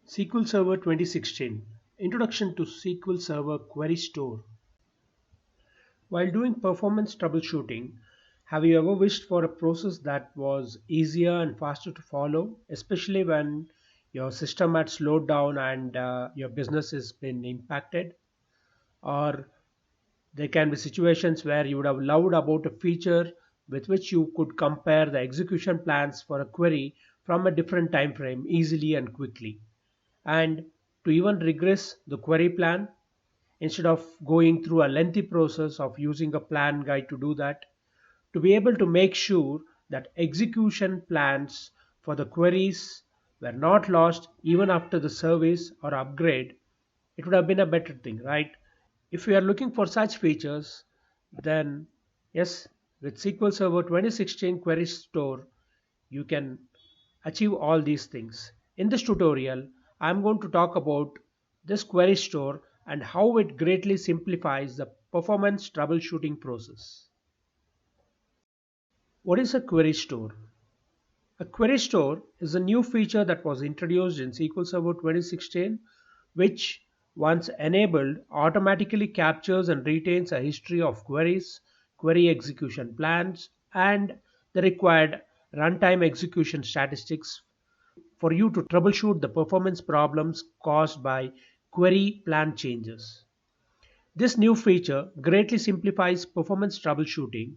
SQL Server 2016 Introduction to SQL Server Query Store. While doing performance troubleshooting, have you ever wished for a process that was easier and faster to follow, especially when your system had slowed down and your business has been impacted? Or there can be situations where you would have loved about a feature with which you could compare the execution plans for a query from a different time frame easily and quickly, and to even regress the query plan instead of going through a lengthy process of using a plan guide to do that, to be able to make sure that execution plans for the queries were not lost even after the service or upgrade. It would have been a better thing, right? If you are looking for such features, then yes, with SQL Server 2016 Query Store, you can achieve all these things. In this tutorial, I'm going to talk about this query store and how it greatly simplifies the performance troubleshooting process. What is a query store? A query store is a new feature that was introduced in SQL Server 2016, which, once enabled, automatically captures and retains a history of queries, query execution plans, and the required runtime execution statistics for you to troubleshoot the performance problems caused by query plan changes. This new feature greatly simplifies performance troubleshooting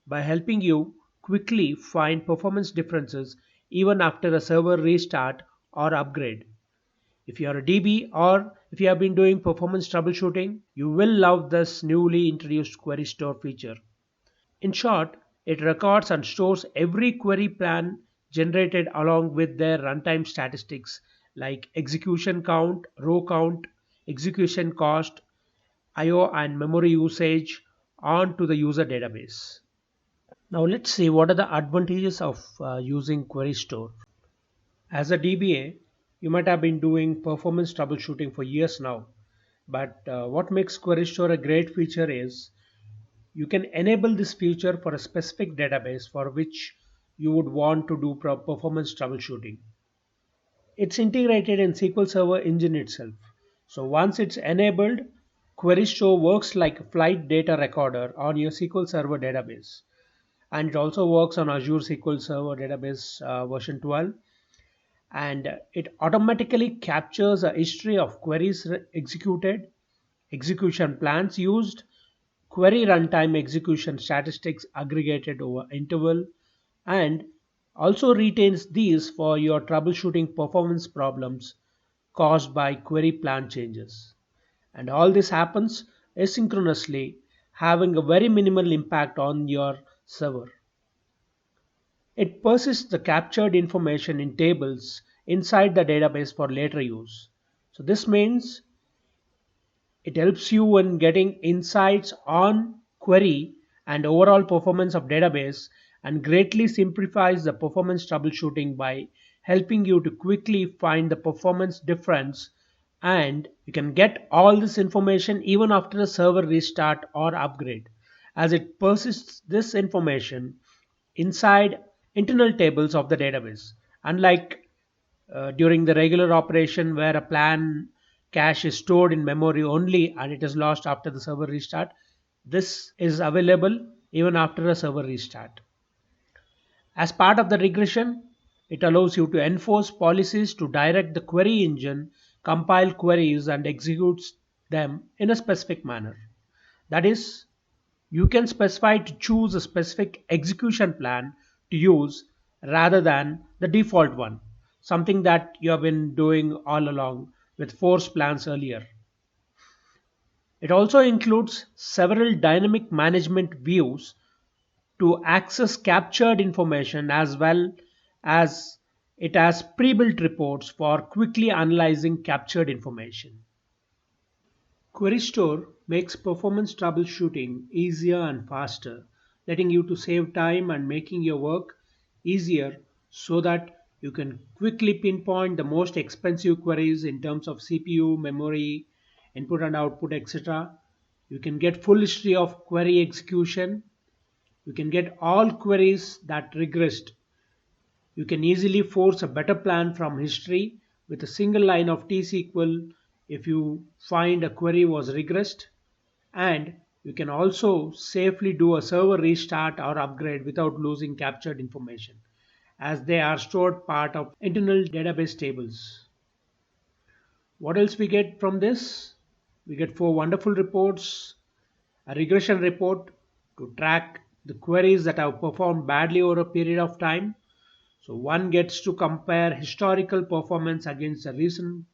by helping you quickly find performance differences even after a server restart or upgrade. If you are a DB or if you have been doing performance troubleshooting, you will love this newly introduced query store feature. In short, it records and stores every query plan generated along with their runtime statistics like execution count, row count, execution cost, IO and memory usage onto the user database. Now let's see what are the advantages of using Query Store. As a DBA, you might have been doing performance troubleshooting for years now, but what makes Query Store a great feature is you can enable this feature for a specific database for which you would want to do performance troubleshooting. It's integrated in SQL Server engine itself. So once it's enabled, Query Store works like a flight data recorder on your SQL Server database. And it also works on Azure SQL Server database version 12. And it automatically captures a history of queries executed, execution plans used, query runtime execution statistics aggregated over interval, and also retains these for your troubleshooting performance problems caused by query plan changes. And all this happens asynchronously, having a very minimal impact on your server. It persists the captured information in tables inside the database for later use. So this means it helps you in getting insights on query and overall performance of database, and greatly simplifies the performance troubleshooting by helping you to quickly find the performance difference, and you can get all this information even after a server restart or upgrade, as it persists this information inside internal tables of the database, unlike during the regular operation where a plan cache is stored in memory only and it is lost after the server restart. This is available even after a server restart. As part of the regression, it allows you to enforce policies to direct the query engine, compile queries, and executes them in a specific manner. That is, you can specify to choose a specific execution plan to use rather than the default one, something that you have been doing all along with force plans earlier. It also includes several dynamic management views to access captured information, as well as it has pre-built reports for quickly analyzing captured information. Query Store makes performance troubleshooting easier and faster, letting you to save time and making your work easier so that you can quickly pinpoint the most expensive queries in terms of CPU, memory, input and output, etc. You can get full history of query execution. You can get all queries that regressed. You can easily force a better plan from history with a single line of tsql if you find a query was regressed, and you can also safely do a server restart or upgrade without losing captured information, as they are stored part of internal database tables. What else we get from this? We get 4 wonderful reports: a regression report to track the queries that have performed badly over a period of time. So one gets to compare historical performance against the recent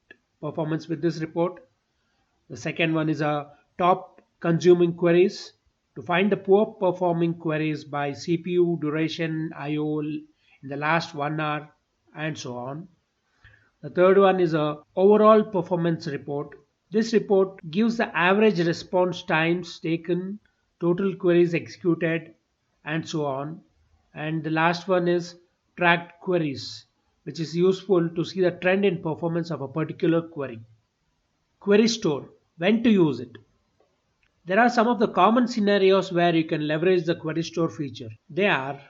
performance with this report. The second one is a top consuming queries to find the poor performing queries by CPU, duration, IO in the last 1 hour, and so on. The third one is a overall performance report. This report gives the average response times taken, total queries executed, and so on. And the last one is tracked queries, which is useful to see the trend in performance of a particular query. Query store, when to use it? There are some of the common scenarios where you can leverage the query store feature. They are: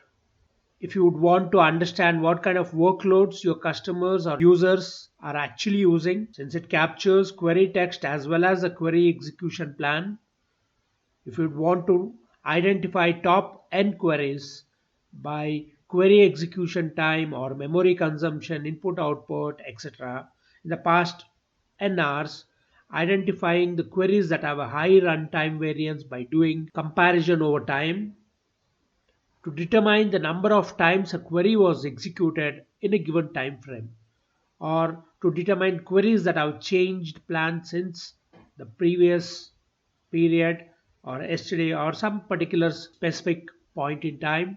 if you would want to understand what kind of workloads your customers or users are actually using, since it captures query text as well as the query execution plan. If you would want to identify top n queries by query execution time or memory consumption, input output, etc. in the past n hours, identifying the queries that have a high runtime variance by doing comparison over time, to determine the number of times a query was executed in a given time frame, or to determine queries that have changed plan since the previous period or yesterday or some particular specific point in time,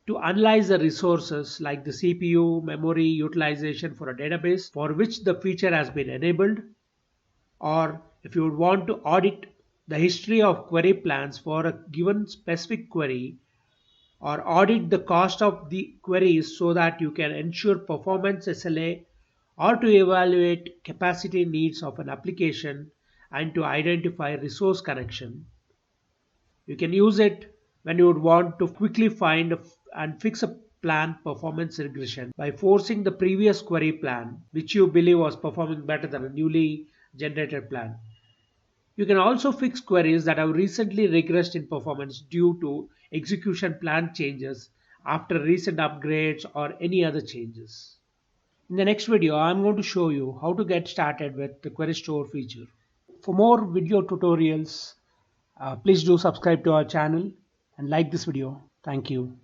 to analyze the resources like the CPU, memory utilization for a database for which the feature has been enabled, or if you would want to audit the history of query plans for a given specific query, or audit the cost of the queries so that you can ensure performance SLA, or to evaluate capacity needs of an application and to identify resource connection. You can use it when you would want to quickly find and fix a plan performance regression by forcing the previous query plan which you believe was performing better than a newly generated plan. You can also fix queries that have recently regressed in performance due to execution plan changes after recent upgrades or any other changes. In the next video, I'm going to show you how to get started with the Query Store feature. For more video tutorials, please do subscribe to our channel and like this video. Thank you.